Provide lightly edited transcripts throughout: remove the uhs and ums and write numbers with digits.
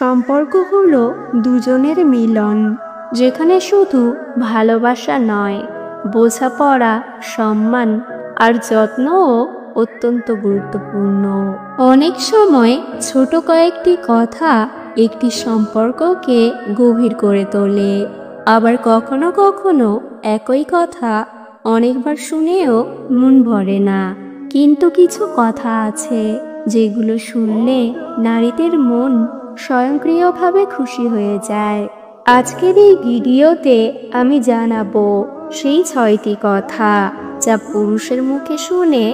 সম্পর্ক হলো দুজনের মিলন, যেখানে শুধু ভালোবাসা নয়, বোঝাপড়া, সম্মান আর যত্নও অত্যন্ত গুরুত্বপূর্ণ। অনেক সময় ছোট কয়েকটি কথা একটি সম্পর্ককে গভীর করে তোলে। আবার কখনো কখনো একই কথা অনেকবার শুনেও মন ভরে না। কিন্তু কিছু কথা আছে যেগুলো শুনলে নারীদের মন স্বয়ংক্রিয়ভাবে খুশি হয়ে যায়। আজকের এই ভিডিওতে আমি জানাবো সেই 6টি কথা যা পুরুষের মুখে শুনে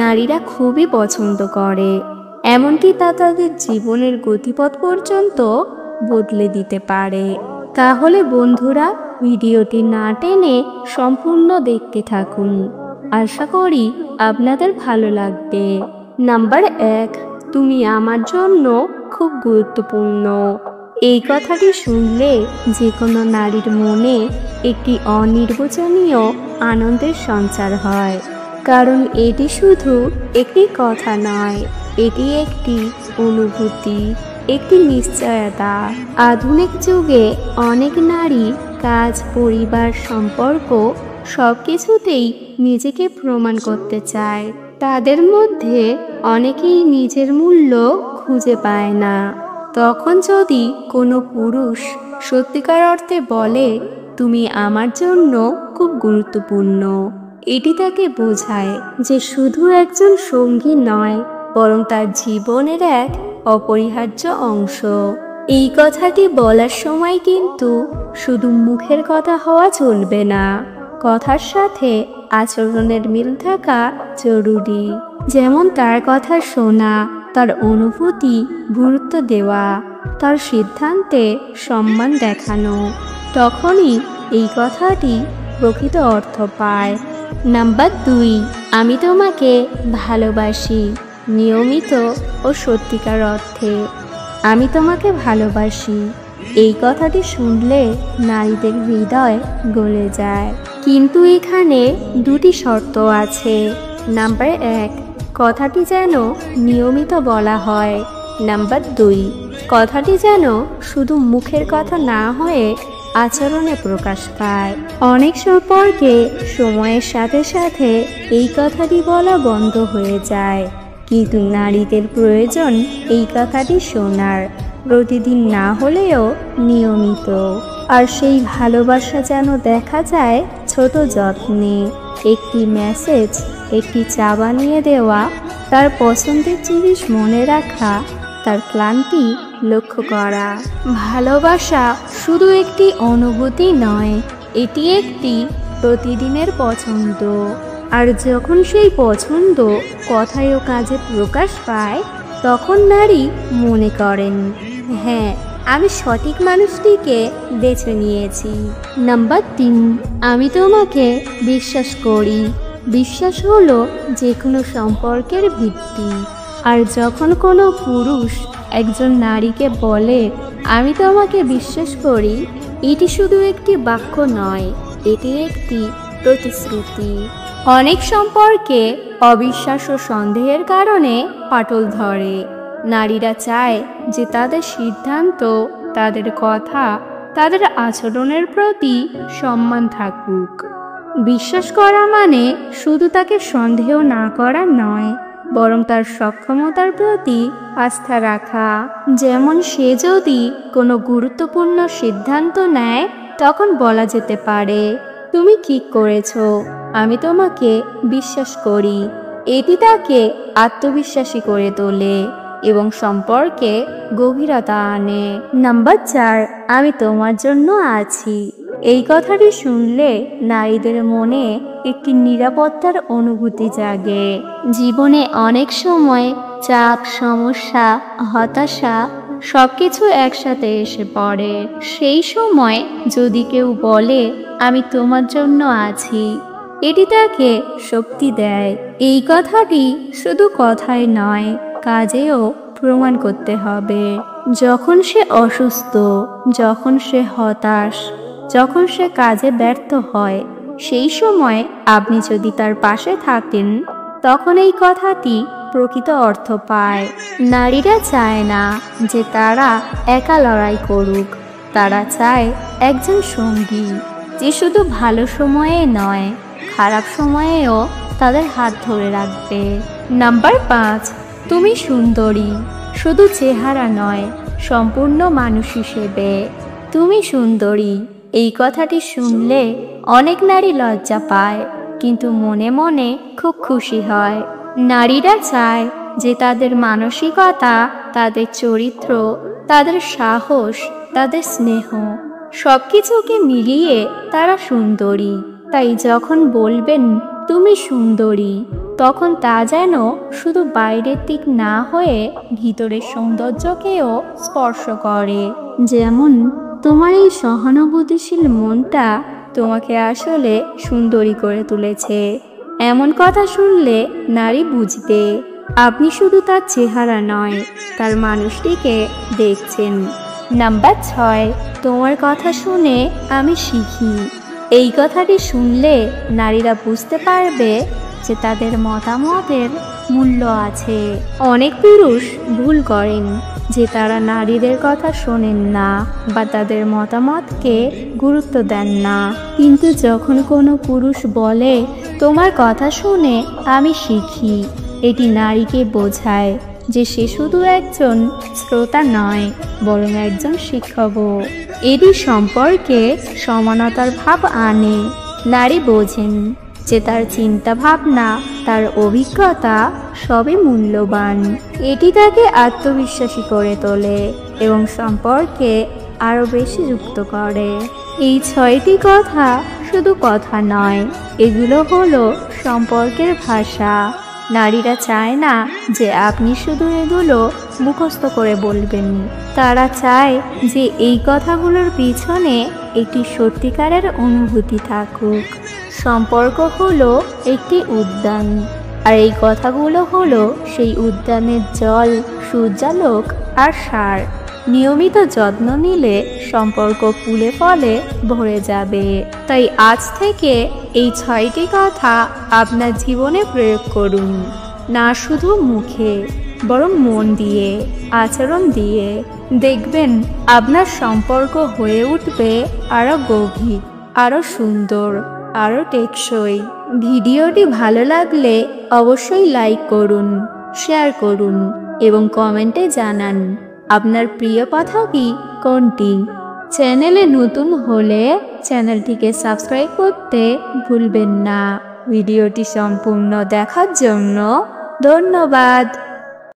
নারীরা খুবই পছন্দ করে, এমনকি তা তাদের জীবনের গতিপথ পর্যন্ত বদলে দিতে পারে। তাহলে বন্ধুরা, ভিডিওটি না টেনে সম্পূর্ণ দেখতে থাকুন। আশা করি আপনাদের ভালো লাগবে। নাম্বার 1, তুমি আমার জন্য খুব গুরুত্বপূর্ণ। এই কথাটি শুনলে যে কোনো নারীর মনে একটি অনির্বচনীয় আনন্দের সঞ্চার হয়, কারণ এটি শুধু একটি কথা নয়, এটি একটি অনুভূতি, একটি নিশ্চয়তা। আধুনিক যুগে অনেক নারী কাজ, পরিবার, সম্পর্ক সবকিছুতেই নিজেকে প্রমাণ করতে চায়। তাদের মধ্যে অনেকেই নিজের মূল্য খুঁজে পায় না। তখন যদি কোনো পুরুষ সত্যিকার অর্থে বলে, তুমি আমার জন্য খুব গুরুত্বপূর্ণ, এটি তাকে বোঝায় যে শুধু একজন সঙ্গী নয়, বরং তার জীবনের এক অপরিহার্য অংশ। এই কথাটি বলার সময় কিন্তু শুধু মুখের কথা হওয়া চলবে না, কথার সাথে আচরণের মিল থাকা জরুরি। যেমন তার কথা শোনা, তার অনুভূতি গুরুত্ব দেওয়া, তার সিদ্ধান্তে সম্মান দেখানো। তখনই এই কথাটি প্রকৃত অর্থ পায়। নাম্বার 2, আমি তোমাকে ভালোবাসি, নিয়মিত ও সত্যিকার অর্থে। আমি তোমাকে ভালোবাসি, এই কথাটি শুনলে নারীদের হৃদয় গলে যায়। কিন্তু এখানে 2টি শর্ত আছে। নাম্বার 1, কথাটি যেন নিয়মিত বলা হয়। নাম্বার 2, কথাটি যেন শুধু মুখের কথা না হয়ে আচরণে প্রকাশ পায়। অনেক সম্পর্কে সময়ের সাথে সাথে এই কথাটি বলা বন্ধ হয়ে যায়, কিন্তু নারীদের প্রয়োজন এই কথাটি শোনার, প্রতিদিন না হলেও নিয়মিত। আর সেই ভালোবাসা যেন দেখা যায় ছোট যত্নে, একটি মেসেজ, একটি চা বানিয়ে দেওয়া, তার পছন্দের জিনিস মনে রাখা, তার ক্লান্তি লক্ষ্য করা। ভালোবাসা শুধু একটি অনুভূতি নয়, এটি একটি প্রতিদিনের পছন্দ। আর যখন সেই পছন্দ কথায় ও কাজে প্রকাশ পায়, তখন নারী মনে করেন, হ্যাঁ, আমি সঠিক মানুষটিকে বেছে নিয়েছি। নাম্বার 3, আমি তোমাকে বিশ্বাস করি। বিশ্বাস হলো যে কোনো সম্পর্কের ভিত্তি। আর যখন কোনো পুরুষ একজন নারীকে বলে, আমি তোমাকে বিশ্বাস করি, এটি শুধু একটি বাক্য নয়, এটি একটি প্রতিশ্রুতি। অনেক সম্পর্কে অবিশ্বাস ও সন্দেহের কারণে ফাটল ধরে। নারীরা চায় যে তাদের সিদ্ধান্ত, তাদের কথা, তাদের আচরণের প্রতি সম্মান থাকুক। বিশ্বাস করা মানে শুধু তাকে সন্দেহ না করা নয়, বরং তার সক্ষমতার প্রতি আস্থা রাখা। যেমন সে যদি কোনো গুরুত্বপূর্ণ সিদ্ধান্ত নেয়, তখন বলা যেতে পারে, তুমি ঠিক করেছো, আমি তোমাকে বিশ্বাস করি। এটি তাকে আত্মবিশ্বাসী করে তোলে এবং সম্পর্কে গভীরতা আনে। নাম্বার 4, আমি তোমার জন্য আছি। এই কথাটি শুনলে নারীদের মনে একটি নিরাপত্তার অনুভূতি জাগে। জীবনে অনেক সময় চাপ, সমস্যা, হতাশা সবকিছু একসাথে এসে পড়ে। সেই সময় যদি কেউ বলে, আমি তোমার জন্য আছি, এটি তাকে শক্তি দেয়। এই কথাটি শুধু কথায় নয়, কাজেও প্রমাণ করতে হবে। যখন সে অসুস্থ, যখন সে হতাশ, যখন সে কাজে ব্যর্থ হয়, সেই সময় আপনি যদি তার পাশে থাকেন, তখন এই কথাটি প্রকৃত অর্থ পায়। নারীরা চায় না যে তারা একা লড়াই করুক, তারা চায় একজন সঙ্গী যে শুধু ভালো সময়ে নয়, খারাপ সময়েও তাদের হাত ধরে রাখবে। নাম্বার 5, তুমি সুন্দরী, শুধু চেহারা নয়, সম্পূর্ণ মানুষ হিসেবে। তুমি সুন্দরী, এই কথাটি শুনলে অনেক নারী লজ্জা পায়, কিন্তু মনে মনে খুব খুশি হয়। নারীরা চায় যে তাদের মানসিকতা, তাদের চরিত্র, তাদের সাহস, তাদের স্নেহ সবকিছুকে মিলিয়ে তারা সুন্দরী। তাই যখন বলবেন তুমি সুন্দরী, তখন তা যেন শুধু বাইরের দিক না হয়ে ভিতরের সৌন্দর্যকেও স্পর্শ করে। যেমন তোমার এই সহানুভূতিশীল মনটা তোমাকে আসলে সুন্দরী করে তুলেছে। এমন কথা শুনলে নারী বুঝবে আপনি শুধু তার চেহারা নয়, তার মানুষটিকে দেখছেন। নাম্বার 6, তোমার কথা শুনে আমি শিখি। এই কথাটি শুনলে নারীরা বুঝতে পারবে যে তাদের মতামতের মূল্য আছে। অনেক পুরুষ ভুল করেন যে তারা নারীদের কথা শোনেন না বা তাদের মতামতকে গুরুত্ব দেন না। কিন্তু যখন কোনো পুরুষ বলে তোমার কথা শুনে আমি শিখি, এটি নারীকে বোঝায় যে সে শুধু একজন শ্রোতা নয়, বরং একজন শিক্ষকও। এটি সম্পর্কে সমানতার ভাব আনে। নারী বোঝেন যে তার চিন্তা ভাবনা, তার অভিজ্ঞতা সবই মূল্যবান। এটি তাকে আত্মবিশ্বাসী করে তোলে এবং সম্পর্কে আরও বেশি যুক্ত করে। এই 6টি কথা শুধু কথা নয়, এগুলো হলো সম্পর্কের ভাষা। নারীরা চায় না যে আপনি শুধু এগুলো মুখস্থ করে বলবেন, তারা চায় যে এই কথাগুলোর পিছনে একটি সত্যিকারের অনুভূতি থাকুক। সম্পর্ক হলো একটি উদ্যান, আর এই কথাগুলো হলো সেই উদ্যানের জল, সূর্যালোক আর সার। নিয়মিত যত্ন নিলে সম্পর্ক ফুলে ফলে ভরে যাবে। তাই আজ থেকে এই 6টি কথা আপনার জীবনে প্রয়োগ করুন, না শুধু মুখে, বরং মন দিয়ে, আচরণ দিয়ে। দেখবেন আপনার সম্পর্ক হয়ে উঠবে আরও গভীর, আরও সুন্দর, আরও টেকসই। ভিডিওটি ভালো লাগলে অবশ্যই লাইক করুন, শেয়ার করুন এবং কমেন্টে জানান আপনার প্রিয় কথা কি কোনটি। চ্যানেলে নতুন হলে চ্যানেলটিকে সাবস্ক্রাইব করতে ভুলবেন না। ভিডিওটি সম্পূর্ণ দেখার জন্য ধন্যবাদ।